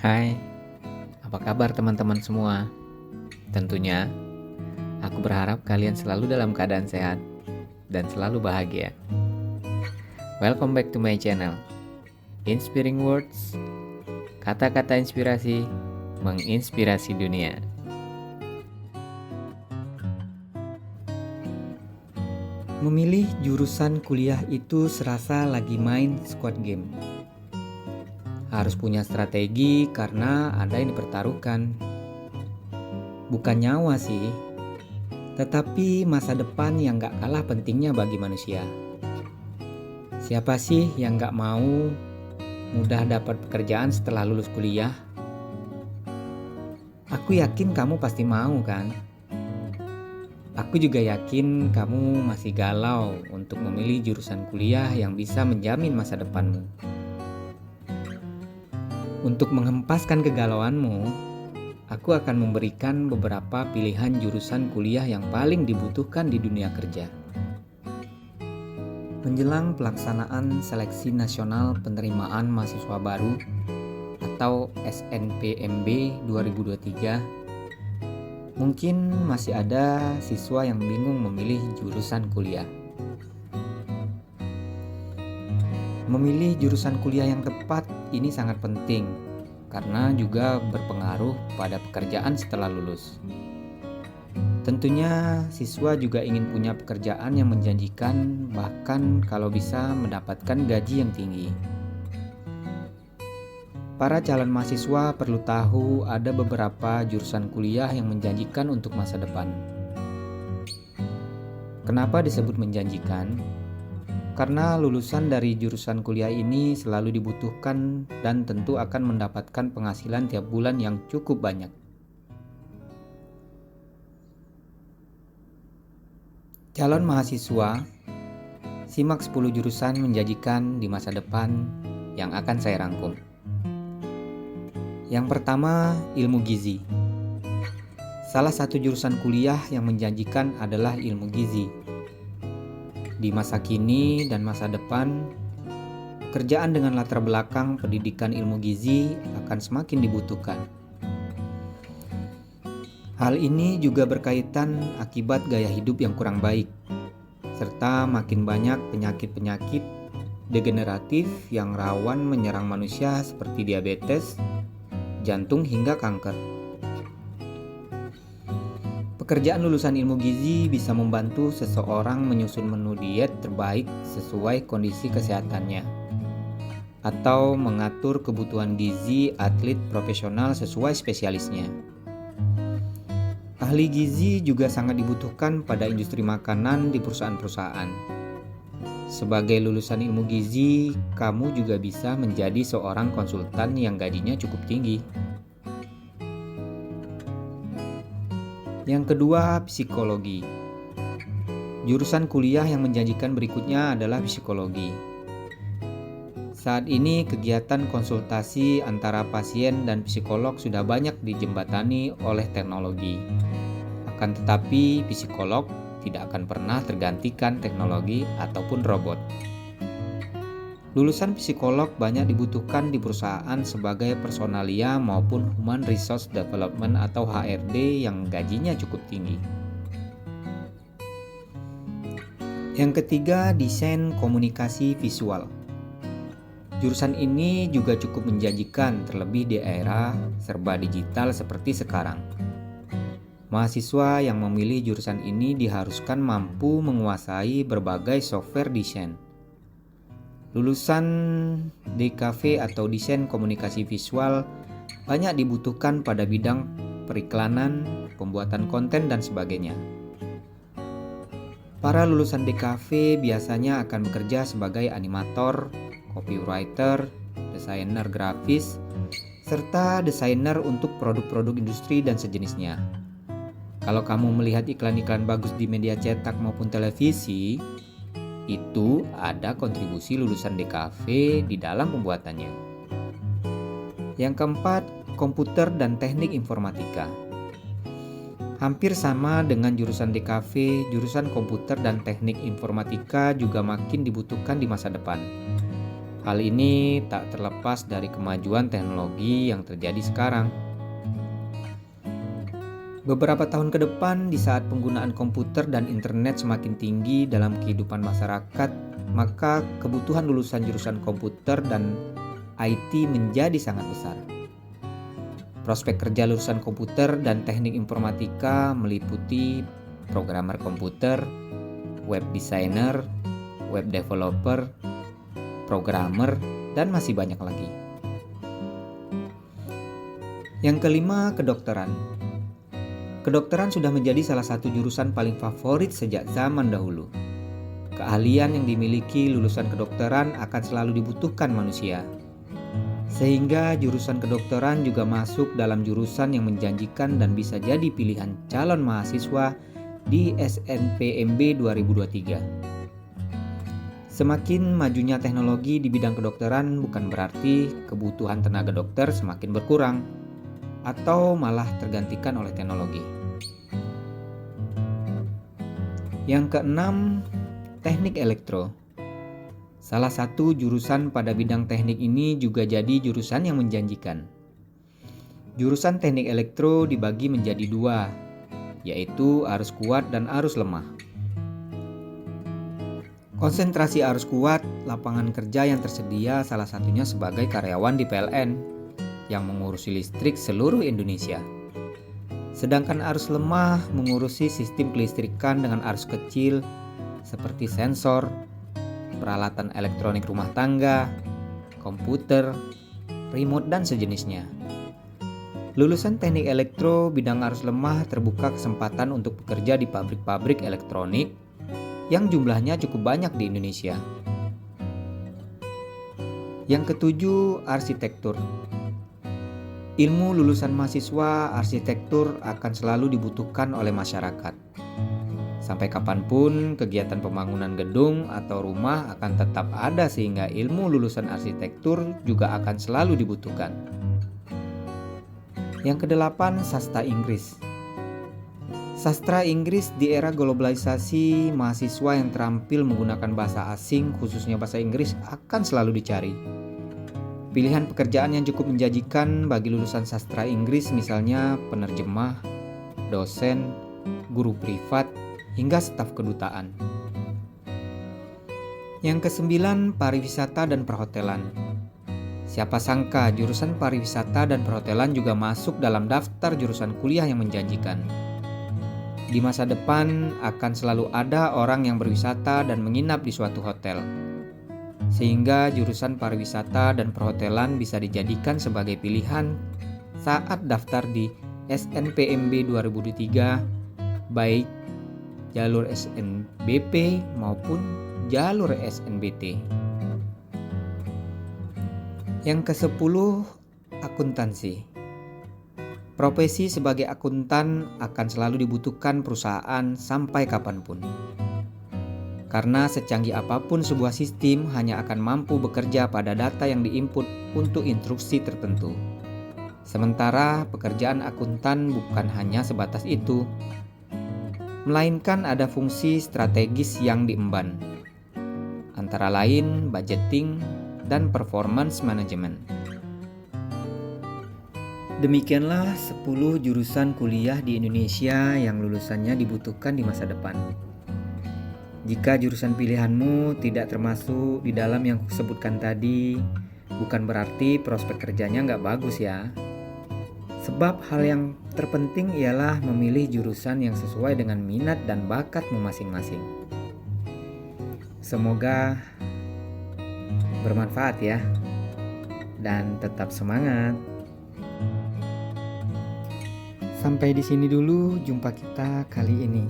Hai, apa kabar teman-teman semua? Tentunya, aku berharap kalian selalu dalam keadaan sehat dan selalu bahagia. Welcome back to my channel, Inspiring Words, kata-kata inspirasi menginspirasi dunia. Memilih jurusan kuliah itu serasa lagi main squad game. Harus punya strategi karena ada yang dipertaruhkan. Bukan nyawa sih, tetapi masa depan yang gak kalah pentingnya bagi manusia. Siapa sih yang gak mau mudah dapat pekerjaan setelah lulus kuliah? Aku yakin kamu pasti mau kan? Aku juga yakin kamu masih galau untuk memilih jurusan kuliah yang bisa menjamin masa depanmu. Untuk menghempaskan kegalauanmu, aku akan memberikan beberapa pilihan jurusan kuliah yang paling dibutuhkan di dunia kerja. Menjelang pelaksanaan Seleksi Nasional Penerimaan Mahasiswa Baru atau SNPMB 2023, mungkin masih ada siswa yang bingung memilih jurusan kuliah. Memilih jurusan kuliah yang tepat ini sangat penting karena juga berpengaruh pada pekerjaan setelah lulus. Tentunya siswa juga ingin punya pekerjaan yang menjanjikan, bahkan kalau bisa mendapatkan gaji yang tinggi. Para calon mahasiswa perlu tahu ada beberapa jurusan kuliah yang menjanjikan untuk masa depan. Kenapa disebut menjanjikan? Karena lulusan dari jurusan kuliah ini selalu dibutuhkan dan tentu akan mendapatkan penghasilan tiap bulan yang cukup banyak. Calon mahasiswa, simak 10 jurusan menjanjikan di masa depan yang akan saya rangkum. Yang pertama, ilmu gizi. Salah satu jurusan kuliah yang menjanjikan adalah ilmu gizi. Di masa kini dan masa depan, pekerjaan dengan latar belakang pendidikan ilmu gizi akan semakin dibutuhkan. Hal ini juga berkaitan akibat gaya hidup yang kurang baik, serta makin banyak penyakit-penyakit degeneratif yang rawan menyerang manusia seperti diabetes, jantung hingga kanker. Pekerjaan lulusan ilmu gizi bisa membantu seseorang menyusun menu diet terbaik sesuai kondisi kesehatannya, atau mengatur kebutuhan gizi atlet profesional sesuai spesialisnya. Ahli gizi juga sangat dibutuhkan pada industri makanan di perusahaan-perusahaan. Sebagai lulusan ilmu gizi, kamu juga bisa menjadi seorang konsultan yang gajinya cukup tinggi. Yang kedua, psikologi. Jurusan kuliah yang menjanjikan berikutnya adalah psikologi. Saat ini kegiatan konsultasi antara pasien dan psikolog sudah banyak dijembatani oleh teknologi. Akan tetapi, psikolog tidak akan pernah tergantikan teknologi ataupun robot. Lulusan psikolog banyak dibutuhkan di perusahaan sebagai personalia maupun Human Resource Development atau HRD yang gajinya cukup tinggi. Yang ketiga, desain komunikasi visual. Jurusan ini juga cukup menjanjikan terlebih di era serba digital seperti sekarang. Mahasiswa yang memilih jurusan ini diharuskan mampu menguasai berbagai software desain. Lulusan DKV atau desain komunikasi visual banyak dibutuhkan pada bidang periklanan, pembuatan konten, dan sebagainya. Para lulusan DKV biasanya akan bekerja sebagai animator, copywriter, desainer grafis, serta desainer untuk produk-produk industri dan sejenisnya. Kalau kamu melihat iklan-iklan bagus di media cetak maupun televisi, itu ada kontribusi lulusan DKV di dalam pembuatannya. Yang keempat, komputer dan teknik informatika. Hampir sama dengan jurusan DKV, jurusan komputer dan teknik informatika juga makin dibutuhkan di masa depan. Hal ini tak terlepas dari kemajuan teknologi yang terjadi sekarang. Beberapa tahun ke depan, di saat penggunaan komputer dan internet semakin tinggi dalam kehidupan masyarakat, maka kebutuhan lulusan jurusan komputer dan IT menjadi sangat besar. Prospek kerja lulusan komputer dan teknik informatika meliputi programmer komputer, web designer, web developer, programmer, dan masih banyak lagi. Yang kelima, kedokteran. Kedokteran sudah menjadi salah satu jurusan paling favorit sejak zaman dahulu. Keahlian yang dimiliki lulusan kedokteran akan selalu dibutuhkan manusia. Sehingga jurusan kedokteran juga masuk dalam jurusan yang menjanjikan dan bisa jadi pilihan calon mahasiswa di SNPMB 2023. Semakin majunya teknologi di bidang kedokteran bukan berarti kebutuhan tenaga dokter semakin berkurang atau malah tergantikan oleh teknologi. Yang keenam, teknik elektro. Salah satu jurusan pada bidang teknik ini juga jadi jurusan yang menjanjikan. Jurusan teknik elektro dibagi menjadi dua, yaitu arus kuat dan arus lemah. Konsentrasi arus kuat, lapangan kerja yang tersedia salah satunya sebagai karyawan di PLN yang mengurusi listrik seluruh Indonesia. Sedangkan arus lemah mengurusi sistem kelistrikan dengan arus kecil seperti sensor, peralatan elektronik rumah tangga, komputer, remote, dan sejenisnya. Lulusan teknik elektro bidang arus lemah terbuka kesempatan untuk bekerja di pabrik-pabrik elektronik yang jumlahnya cukup banyak di Indonesia. Yang ketujuh, arsitektur. Ilmu lulusan mahasiswa arsitektur akan selalu dibutuhkan oleh masyarakat. Sampai kapanpun kegiatan pembangunan gedung atau rumah akan tetap ada sehingga ilmu lulusan arsitektur juga akan selalu dibutuhkan. Yang kedelapan, sastra Inggris. Sastra Inggris di era globalisasi, mahasiswa yang terampil menggunakan bahasa asing, khususnya bahasa Inggris, akan selalu dicari. Pilihan pekerjaan yang cukup menjanjikan bagi lulusan sastra Inggris misalnya penerjemah, dosen, guru privat, hingga staf kedutaan. Yang kesembilan, pariwisata dan perhotelan. Siapa sangka jurusan pariwisata dan perhotelan juga masuk dalam daftar jurusan kuliah yang menjanjikan. Di masa depan akan selalu ada orang yang berwisata dan menginap di suatu hotel. Sehingga jurusan pariwisata dan perhotelan bisa dijadikan sebagai pilihan saat daftar di SNPMB 2023, baik jalur SNBP maupun jalur SNBT. Yang ke-10, akuntansi. Profesi sebagai akuntan akan selalu dibutuhkan perusahaan sampai kapanpun. Karena secanggih apapun sebuah sistem hanya akan mampu bekerja pada data yang diinput untuk instruksi tertentu. Sementara pekerjaan akuntan bukan hanya sebatas itu, melainkan ada fungsi strategis yang diemban, antara lain budgeting dan performance management. Demikianlah 10 jurusan kuliah di Indonesia yang lulusannya dibutuhkan di masa depan. Jika jurusan pilihanmu tidak termasuk di dalam yang kusebutkan tadi, bukan berarti prospek kerjanya nggak bagus ya. Sebab hal yang terpenting ialah memilih jurusan yang sesuai dengan minat dan bakatmu masing-masing. Semoga bermanfaat ya, dan tetap semangat. Sampai di sini dulu jumpa kita kali ini.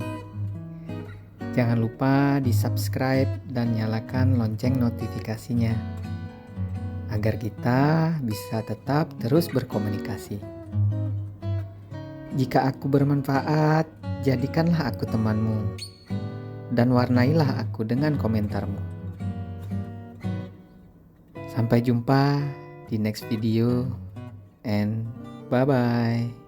Jangan lupa di-subscribe dan nyalakan lonceng notifikasinya agar kita bisa tetap terus berkomunikasi. Jika aku bermanfaat, jadikanlah aku temanmu dan warnailah aku dengan komentarmu. Sampai jumpa di next video and bye-bye.